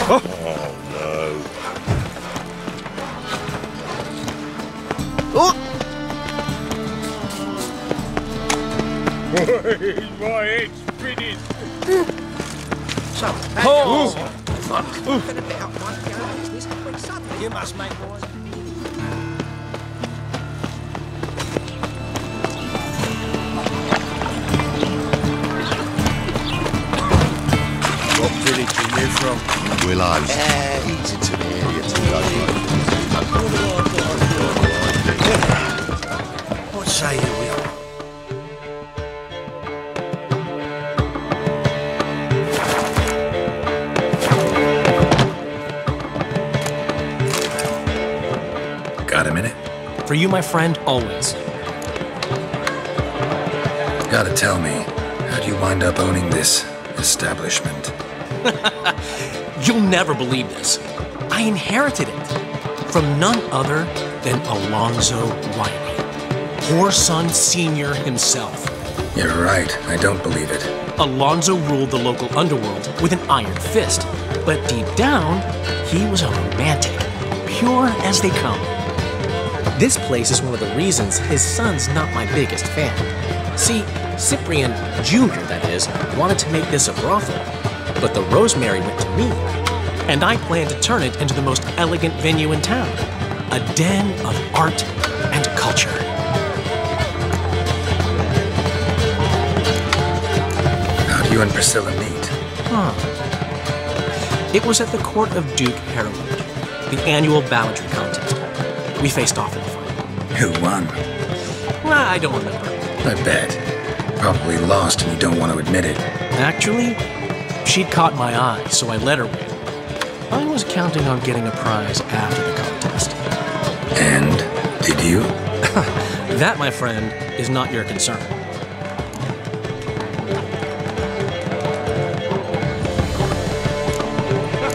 Oh no. Oh! My head's spinning. So, you must make noise. What village are you from? Willows. Easy to the area to go. What say you, Will? Got a minute? For you, my friend, always. Gotta tell me, how'd you wind up owning this establishment? You'll never believe this. I inherited it from none other than Alonzo Wiley, Whoreson Sr. himself. You're right, I don't believe it. Alonzo ruled the local underworld with an iron fist, but deep down, he was a romantic, pure as they come. This place is one of the reasons his son's not my biggest fan. See, Cyprian Jr., that is, wanted to make this a brothel, but the Rosemary went to me, and I plan to turn it into the most elegant venue in town, a den of art and culture. How'd you and Priscilla meet? It was at the court of Duke Harold, the annual balladry contest. We faced off in the fight. Who won? I don't remember. I bet. Probably lost and you don't want to admit it. Actually, she'd caught my eye, so I let her win. I was counting on getting a prize after the contest. And did you? That, my friend, is not your concern.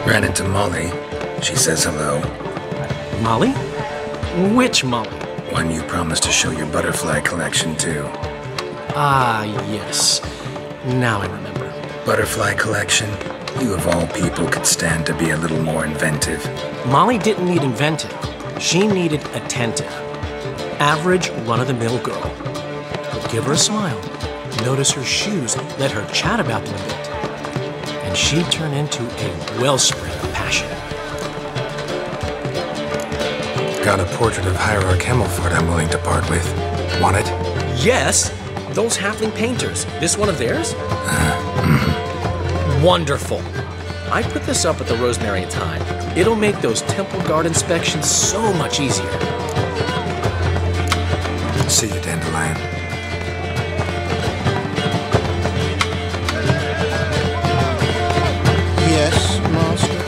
Ran into Molly. She says hello. Molly? Which Molly? One you promised to show your butterfly collection to. Ah, yes. Now I remember. Butterfly collection? You of all people could stand to be a little more inventive. Molly didn't need inventive. She needed attentive. Average, run-of-the-mill girl. But give her a smile. Notice her shoes. Let her chat about them a bit. And she'd turn into a wellspring of passion. Got a portrait of Hierarch Himmelford I'm willing to part with. Want it? Yes! Those halfling painters. This one of theirs? Wonderful. I put this up at the Rosemary in time. It'll make those temple guard inspections so much easier. See you, Dandelion. Yes, master.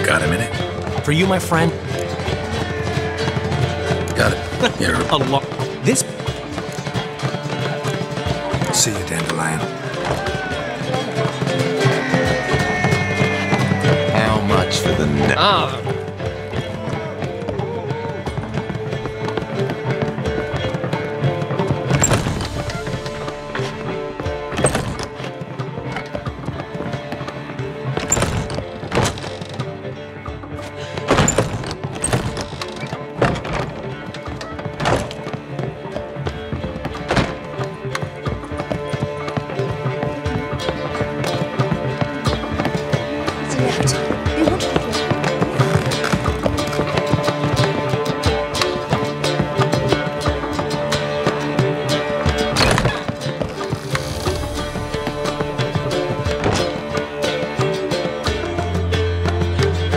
Got a minute? For you, my friend, Got it. You're... This... See you, Dandelion. How much for the net?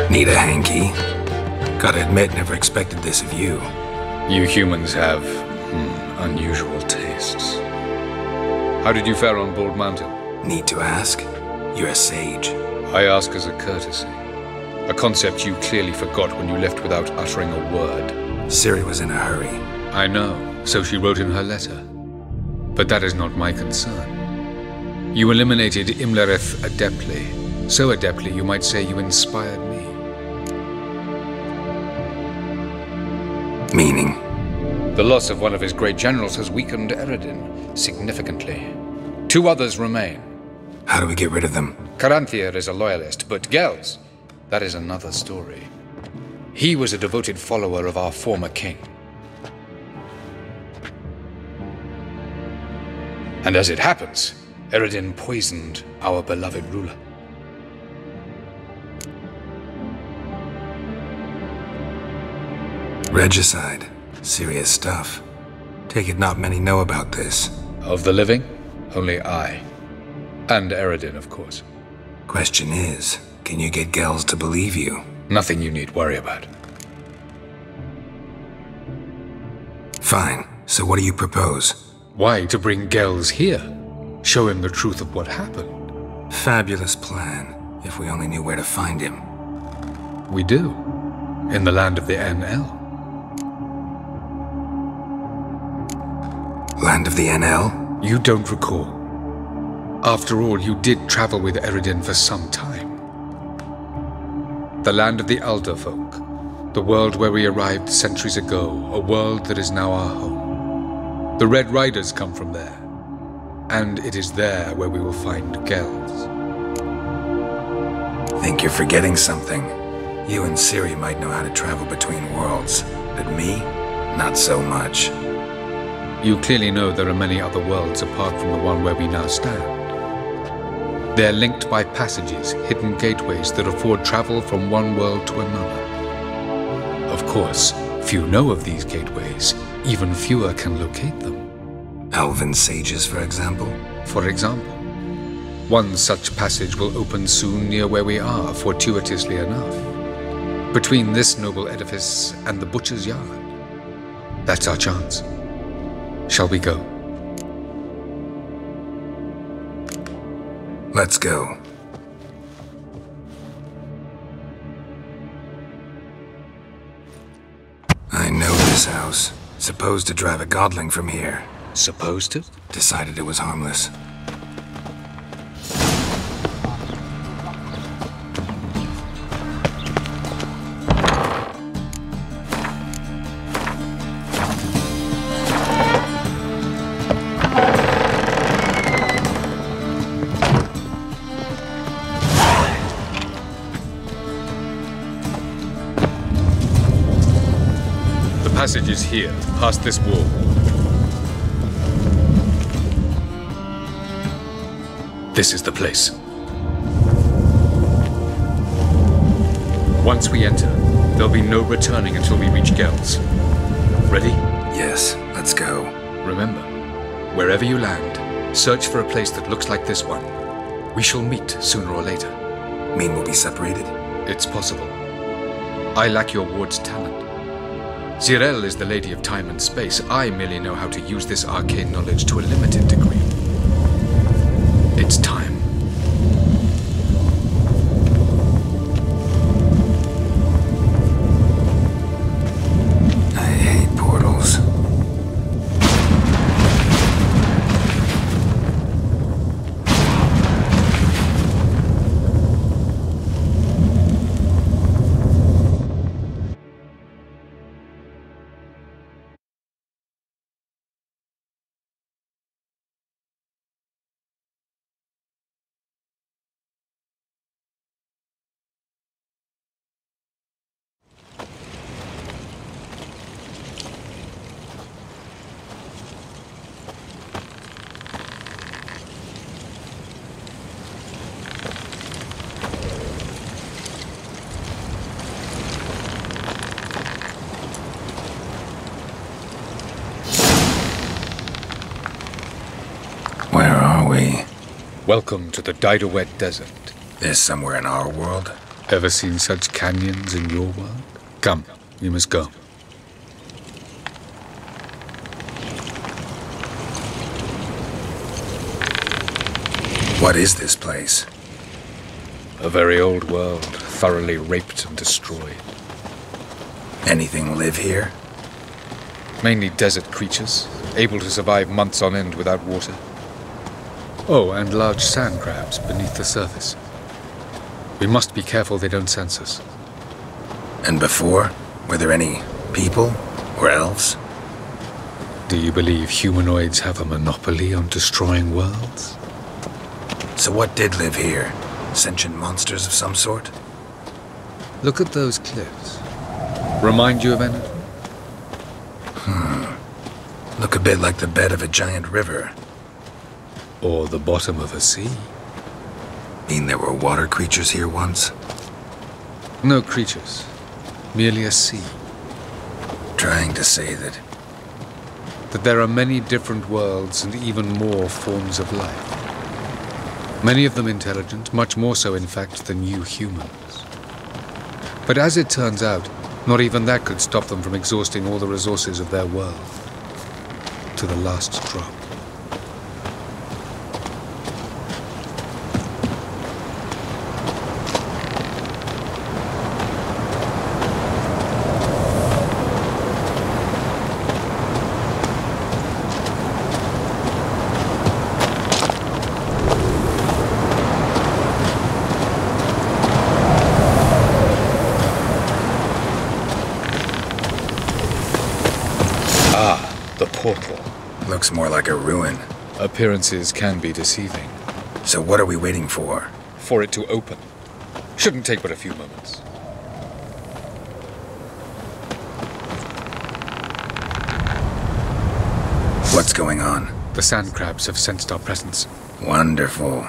Need a hanky? Gotta admit, never expected this of you. You humans have unusual tastes. How did you fare on Bald Mountain? Need to ask? You're a sage. I ask as a courtesy. A concept you clearly forgot when you left without uttering a word. Ciri was in a hurry. I know, so she wrote in her letter. But that is not my concern. You eliminated Imlerith adeptly. So adeptly, you might say you inspired me. Meaning? The loss of one of his great generals has weakened Eredin significantly. 2 others remain. How do we get rid of them? Caranthier is a loyalist, but Gels, that is another story. He was a devoted follower of our former king. And as it happens, Eredin poisoned our beloved ruler. Regicide. Serious stuff. Take it not many know about this. Of the living, only I. And Eredin, of course. Question is, can you get Gels to believe you? Nothing you need worry about. Fine. So what do you propose? Why to bring Gels here? Show him the truth of what happened. Fabulous plan, if we only knew where to find him. We do. In the land of the NL. Land of the NL? You don't recall. After all, you did travel with Eredin for some time. The land of the Elder Folk. The world where we arrived centuries ago. A world that is now our home. The Red Riders come from there. And it is there where we will find Gels. Think you're forgetting something. You and Ciri might know how to travel between worlds, but me? Not so much. You clearly know there are many other worlds apart from the one where we now stand. They're linked by passages, hidden gateways that afford travel from one world to another. Of course, few know of these gateways, even fewer can locate them. Elven sages, for example? For example. One such passage will open soon near where we are, fortuitously enough. Between this noble edifice and the butcher's yard. That's our chance. Shall we go? Let's go. I know this house. Supposed to drive a godling from here. Supposed to? Decided it was harmless. The passage is here, past this wall. This is the place. Once we enter, there'll be no returning until we reach Gels. Ready? Yes, let's go. Remember, wherever you land, search for a place that looks like this one. We shall meet sooner or later. Mean we'll be separated? It's possible. I lack your ward's talent. Zirel is the lady of time and space. I merely know how to use this arcane knowledge to a limited degree. It's time. I hate portals. Where are we? Welcome to the Didowet Desert. This somewhere in our world? Ever seen such canyons in your world? Come, we must go. What is this place? A very old world, thoroughly raped and destroyed. Anything live here? Mainly desert creatures, able to survive months on end without water. Oh, and large sand crabs beneath the surface. We must be careful they don't sense us. And before? Were there any people? Or elves? Do you believe humanoids have a monopoly on destroying worlds? So what did live here? Sentient monsters of some sort? Look at those cliffs. Remind you of anything? Look a bit like the bed of a giant river. Or the bottom of a sea? Mean there were water creatures here once? No creatures. Merely a sea. Trying to say that... That there are many different worlds and even more forms of life. Many of them intelligent, much more so in fact than you humans. But as it turns out, not even that could stop them from exhausting all the resources of their world. To the last drop. The portal. Looks more like a ruin. Appearances can be deceiving. So what are we waiting for? For it to open. Shouldn't take but a few moments. What's going on? The sand crabs have sensed our presence. Wonderful.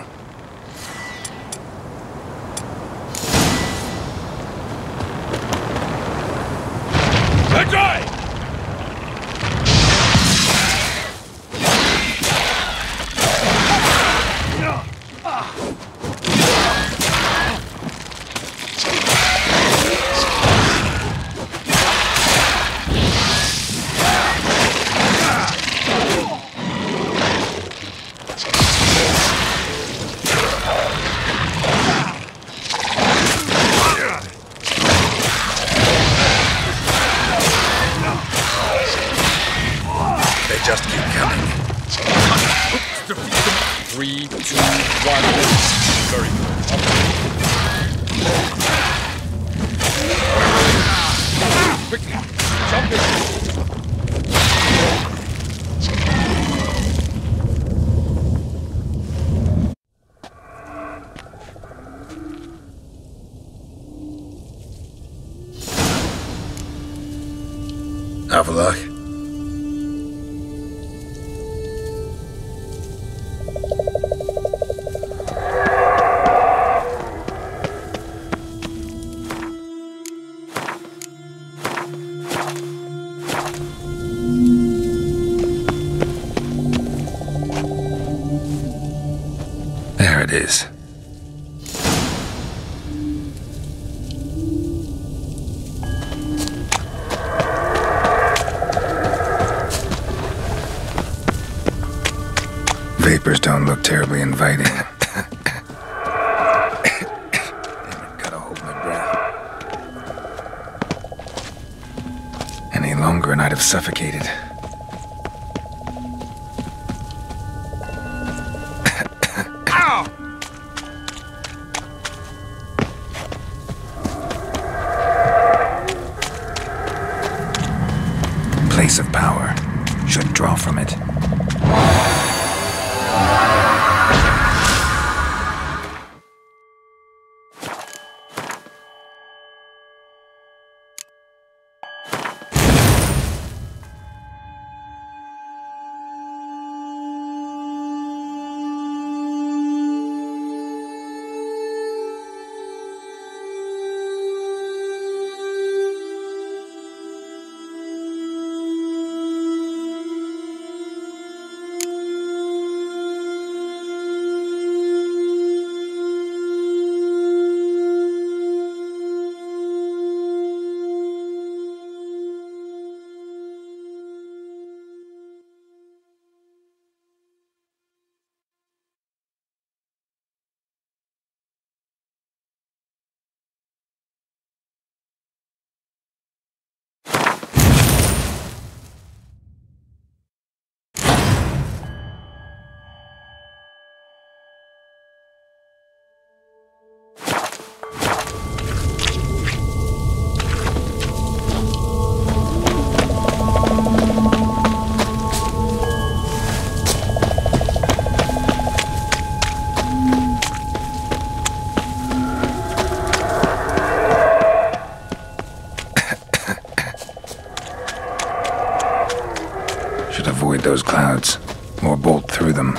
Just keep coming. 3, 2, 1. Very good. Quickly, jump in. Avalok? There it is. Vapors don't look terribly inviting. Damn it, gotta hold my breath. Any longer and I'd have suffocated. Place of power. Should draw from it. avoid those clouds, or bolt through them.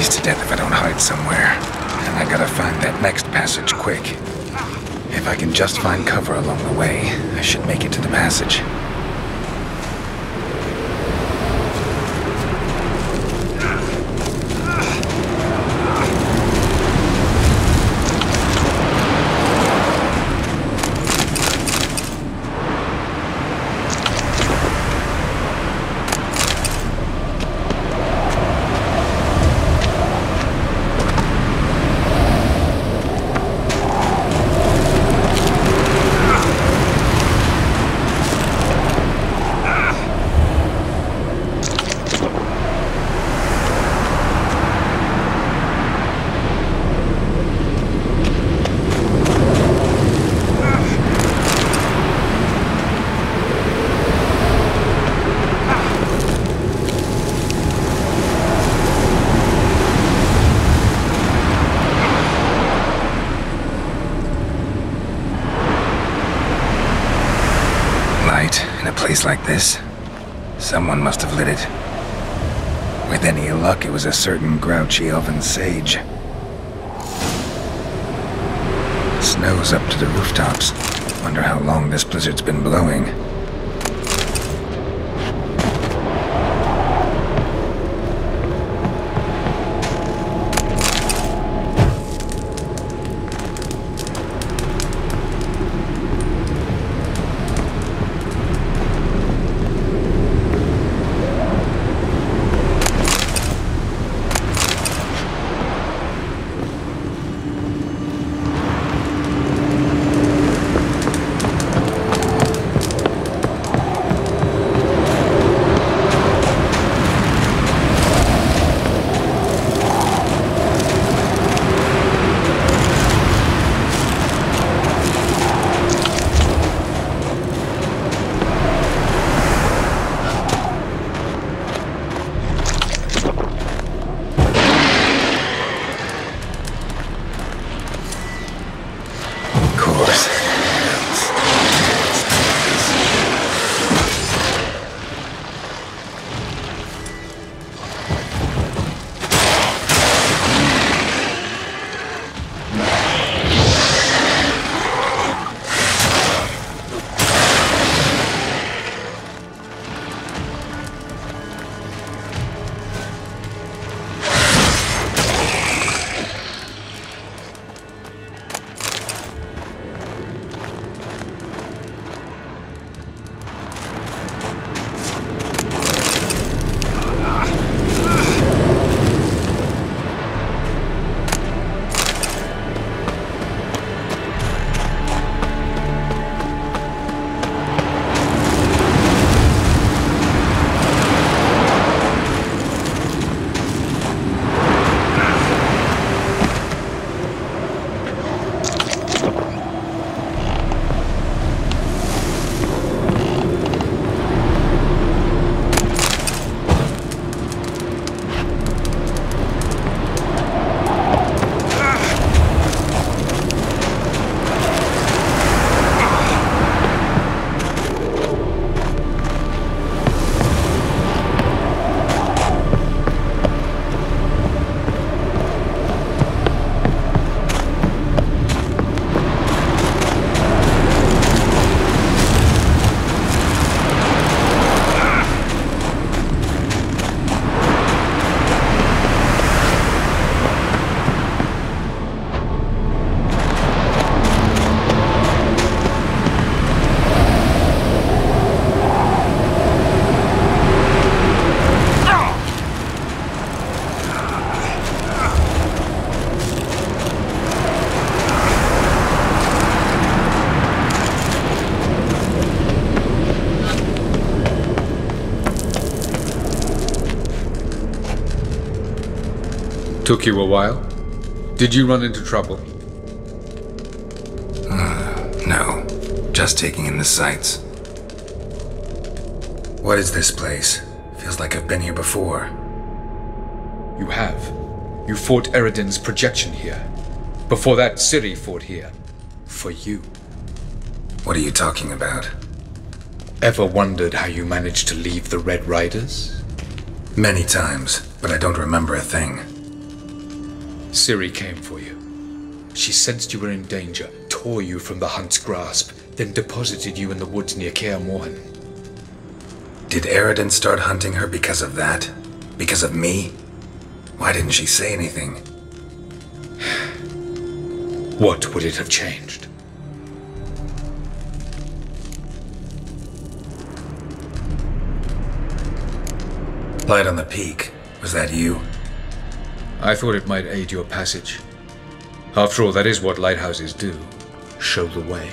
To death if I don't hide somewhere. And I gotta find that next passage quick. If I can just find cover along the way, I should make it to the passage. In a place like this, someone must have lit it. With any luck, it was a certain grouchy elven sage. Snow's up to the rooftops. Wonder how long this blizzard's been blowing. Took you a while? Did you run into trouble? No. Just taking in the sights. What is this place? Feels like I've been here before. You have. You fought Eridan's projection here. Before that, Ciri fought here. For you. What are you talking about? Ever wondered how you managed to leave the Red Riders? Many times, but I don't remember a thing. Ciri came for you. She sensed you were in danger, tore you from the Hunt's grasp, then deposited you in the woods near Kaer Morhen. Did Eridan start hunting her because of that? Because of me? Why didn't she say anything? What would it have changed? Light on the peak. Was that you? I thought it might aid your passage. After all, that is what lighthouses do. Show the way.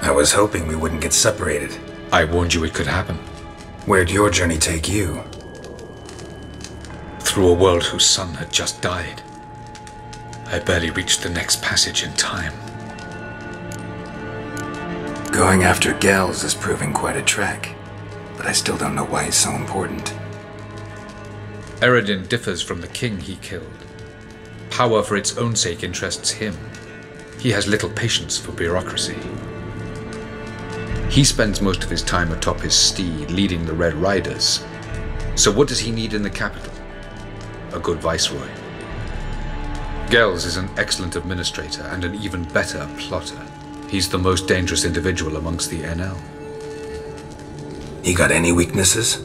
I was hoping we wouldn't get separated. I warned you it could happen. Where'd your journey take you? Through a world whose sun had just died. I barely reached the next passage in time. Going after Gels is proving quite a trek, but I still don't know why it's so important. Eridan differs from the king he killed. Power for its own sake interests him. He has little patience for bureaucracy. He spends most of his time atop his steed, leading the Red Riders. So what does he need in the capital? A good viceroy. Gels is an excellent administrator and an even better plotter. He's the most dangerous individual amongst the NL. He got any weaknesses?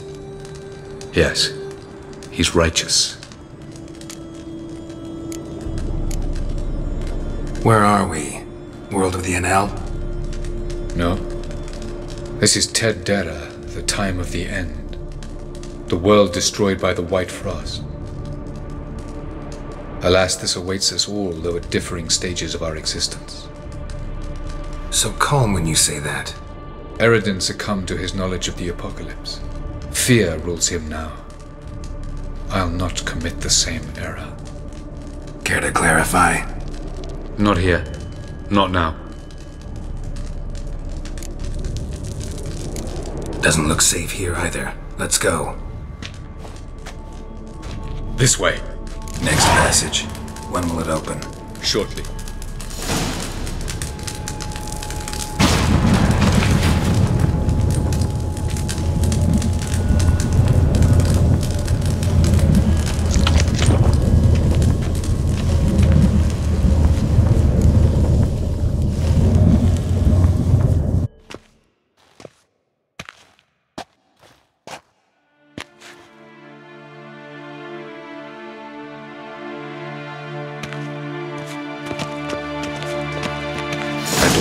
Yes. He's righteous. Where are we? World of the NL? No. This is Ted Dera, the time of the end. The world destroyed by the White Frost. Alas, this awaits us all, though at differing stages of our existence. So calm when you say that. Eridan succumbed to his knowledge of the apocalypse. Fear rules him now. I'll not commit the same error. Care to clarify? Not here. Not now. Doesn't look safe here either. Let's go. This way. Next passage. When will it open? Shortly.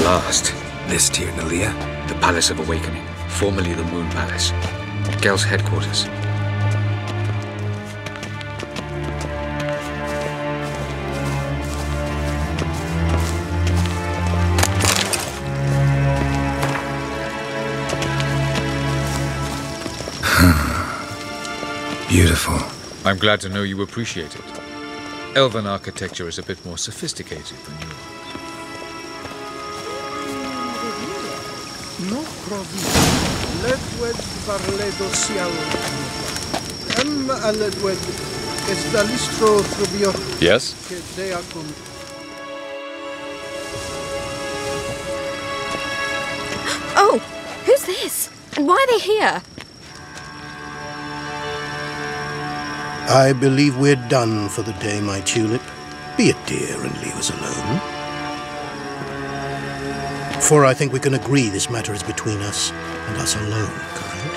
Last. This Tyr Nalia? The Palace of Awakening, formerly the Moon Palace. Gel's headquarters. Beautiful. I'm glad to know you appreciate it. Elven architecture is a bit more sophisticated than yours. No problem. Ledwed parledo sial. Ledwed es listro trubio. Yes? Que deacum. Oh, who's this? And why are they here? I believe we're done for the day, my tulip. Be a dear and leave us alone. For I think we can agree this matter is between us and us alone, correct?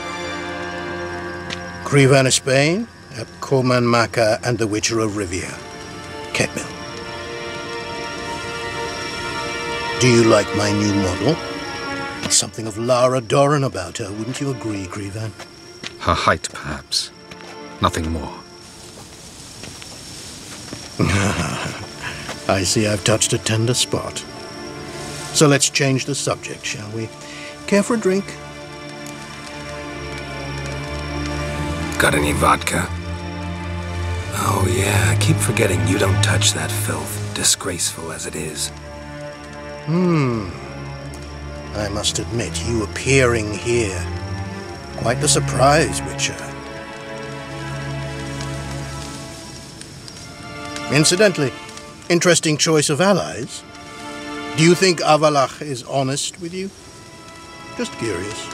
Crevan of Spain, at Corman Maca and the Witcher of Rivia. Ketmill. Do you like my new model? Something of Lara Doran about her, wouldn't you agree, Crevan? Her height, perhaps. Nothing more. I see I've touched a tender spot. So let's change the subject, shall we? Care for a drink? Got any vodka? Oh yeah, I keep forgetting you don't touch that filth, disgraceful as it is. I must admit, you appearing here, quite the surprise, Witcher. Incidentally, interesting choice of allies. Do you think Avalach is honest with you? Just curious.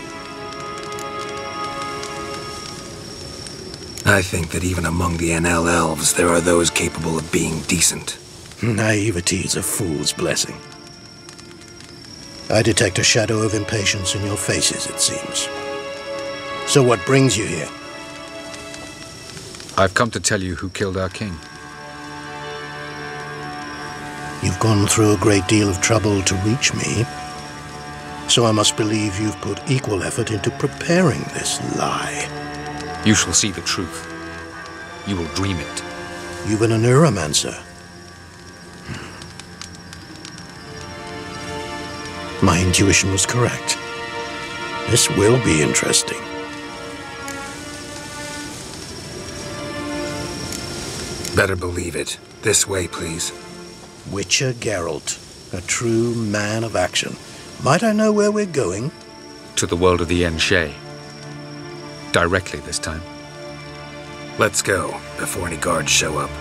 I think that even among the NL elves, there are those capable of being decent. Naivety is a fool's blessing. I detect a shadow of impatience in your faces, it seems. So what brings you here? I've come to tell you who killed our king. You've gone through a great deal of trouble to reach me, so I must believe you've put equal effort into preparing this lie. You shall see the truth. You will dream it. You've been a neuromancer. My intuition was correct. This will be interesting. Better believe it. This way, please. Witcher Geralt, a true man of action. Might I know where we're going? To the world of the Enshe. Directly this time. Let's go, before any guards show up.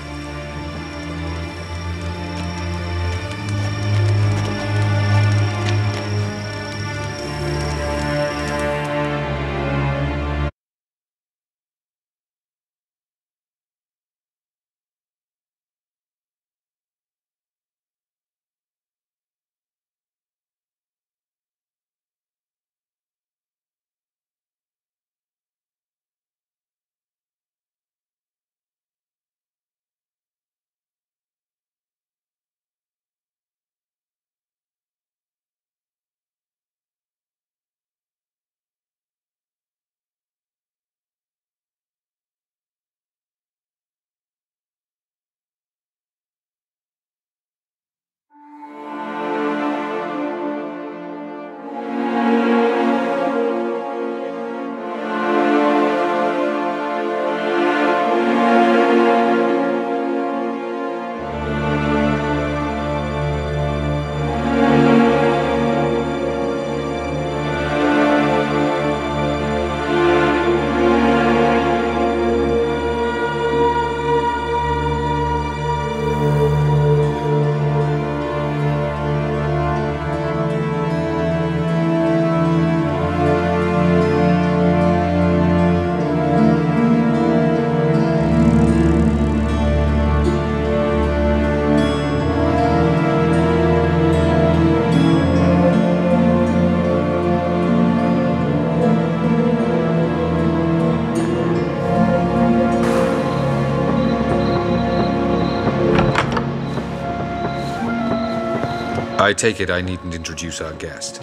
I take it I needn't introduce our guest.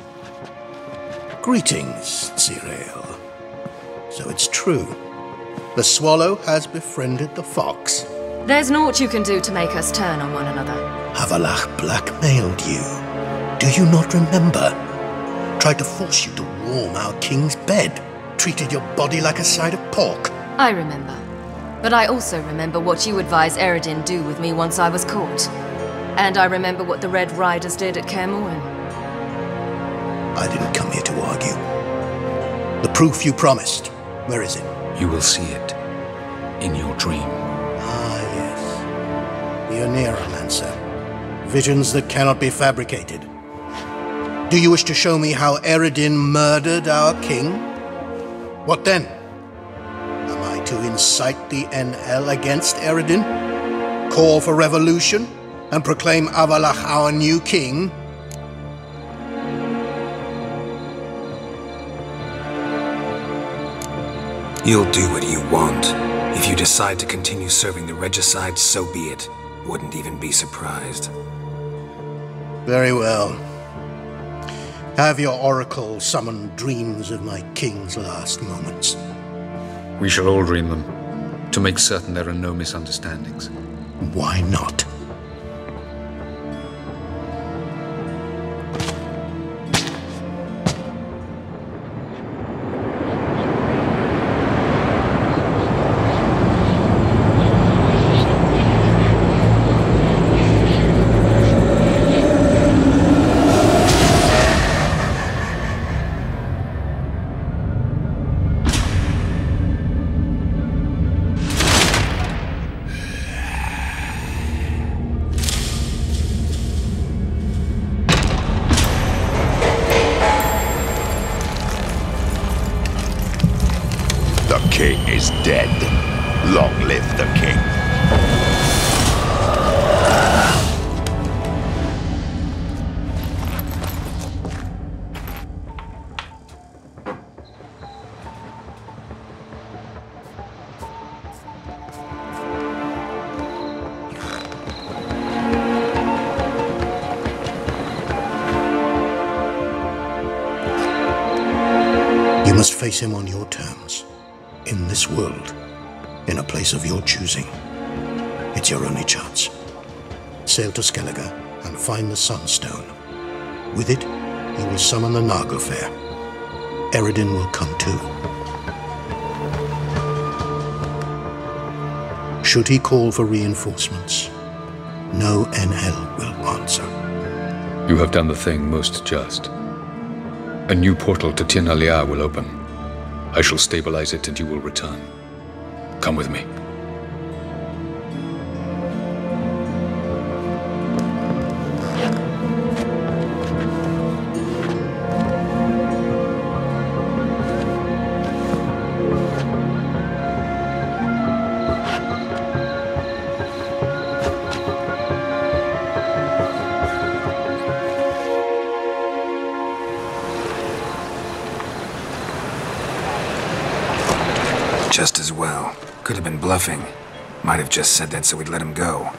Greetings, Cyril. So it's true. The swallow has befriended the fox. There's naught you can do to make us turn on one another. Avalach blackmailed you. Do you not remember? Tried to force you to warm our king's bed. Treated your body like a side of pork. I remember. But I also remember what you advised Eredin do with me once I was caught. And I remember what the Red Riders did at Kaer Morhen. I didn't come here to argue. The proof you promised, where is it? You will see it in your dream. Ah, yes. The Oneiromancer. Visions that cannot be fabricated. Do you wish to show me how Eredin murdered our king? What then? Am I to incite the NL against Eredin? Call for revolution? And proclaim Avalach our new king? You'll do what you want. If you decide to continue serving the regicide, so be it. Wouldn't even be surprised. Very well. Have your oracle summon dreams of my king's last moments. We shall all dream them, to make certain there are no misunderstandings. Why not? king is dead. Long live the king. You must face him on your terms. In this world. In a place of your choosing. It's your only chance. Sail to Skellige and find the Sunstone. With it, you will summon the Naga Fair. Eredin will come too. Should he call for reinforcements, no NL will answer. You have done the thing most just. A new portal to Tirnalia will open. I shall stabilize it and you will return. Come with me. Just as well. Could have been bluffing. Might have just said that so we'd let him go.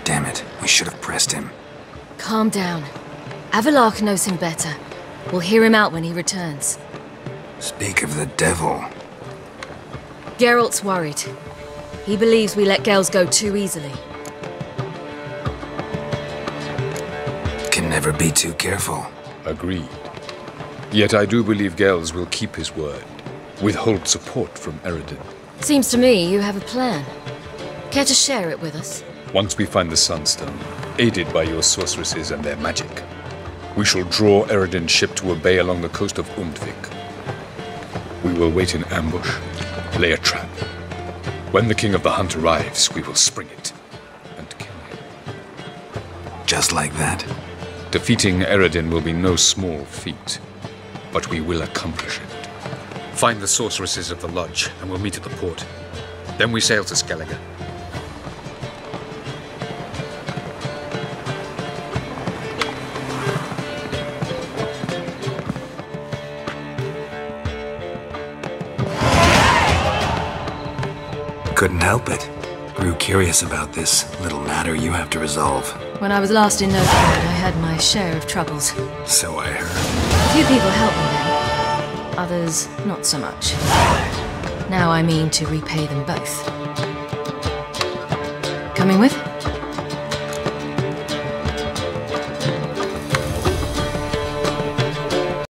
Damn it, we should have pressed him. Calm down. Avalok knows him better. We'll hear him out when he returns. Speak of the devil. Geralt's worried. He believes we let Gels go too easily. Can never be too careful. Agreed. Yet I do believe Gels will keep his word. Withhold support from Eredin. Seems to me you have a plan. Care to share it with us? Once we find the Sunstone, aided by your sorceresses and their magic, we shall draw Eredin's ship to a bay along the coast of Undvik. We will wait in ambush, lay a trap. When the King of the Hunt arrives, we will spring it and kill him. Just like that. Defeating Eredin will be no small feat, but we will accomplish it. Find the sorceresses of the lodge, and we'll meet at the port. Then we sail to Skellige. Couldn't help it. Grew curious about this little matter you have to resolve. When I was last in Novgorod, I had my share of troubles. So I heard. A few people helped me then. Others, not so much. Now I mean to repay them both. Coming with?